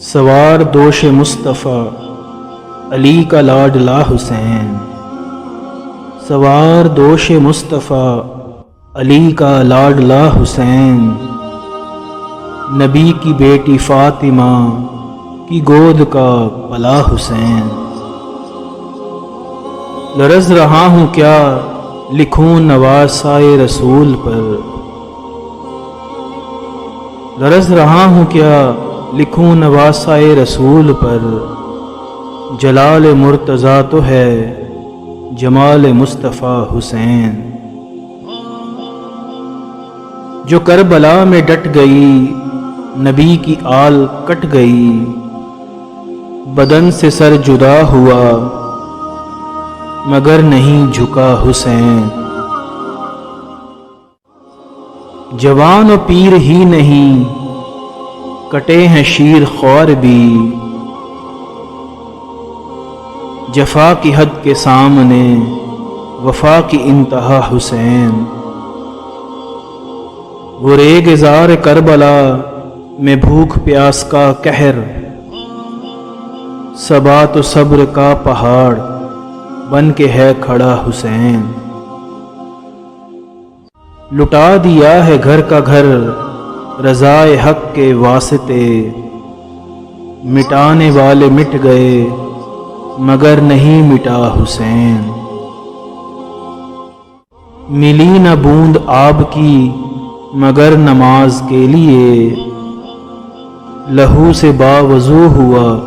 سوار دوش مصطفیٰ علی کا لاڈلا حسین، سوار دوش مصطفیٰ علی کا لاڈلا حسین، نبی کی بیٹی فاطمہ کی گود کا پلا حسین۔ لرز رہا ہوں کیا لکھوں نواسائے رسول پر، لرز رہا ہوں کیا لکھوں نواسائے رسول پر، جلال مرتضیٰ تو ہے جمال مصطفیٰ حسین۔ جو کربلا میں ڈٹ گئی نبی کی آل کٹ گئی، بدن سے سر جدا ہوا مگر نہیں جھکا حسین۔ جوان و پیر ہی نہیں کٹے ہیں شیر خوار بھی، جفا کی حد کے سامنے وفا کی انتہا حسین۔ وہ ریگزار کربلا میں بھوک پیاس کا قہر، ثبات و صبر کا پہاڑ بن کے ہے کھڑا حسین۔ لٹا دیا ہے گھر کا گھر رضائے حق کے واسطے، مٹانے والے مٹ گئے مگر نہیں مٹا حسین۔ ملی نہ بوند آب کی مگر نماز کے لیے، لہو سے باوضو ہوا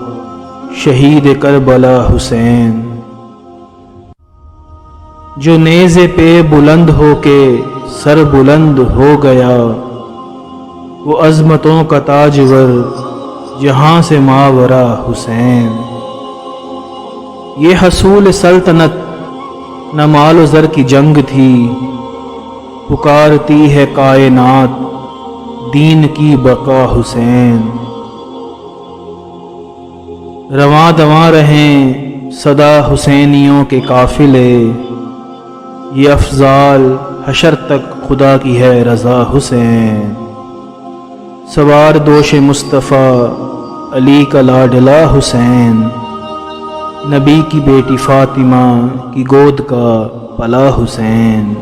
شہید کربلا حسین۔ جو نیزے پہ بلند ہو کے سر بلند ہو گیا، وہ عظمتوں کا تاجور جہاں سے ماورا حسین۔ یہ حصول سلطنت نہ مال و زر کی جنگ تھی، پکارتی ہے کائنات دین کی بقا حسین۔ رواں دواں رہیں صدا حسینیوں کے قافلے، یہ افضال حشر تک خدا کی ہے رضا حسین۔ سوار دوش مصطفیٰ علی کا لاڈلا حسین، نبی کی بیٹی فاطمہ کی گود کا پلا حسین۔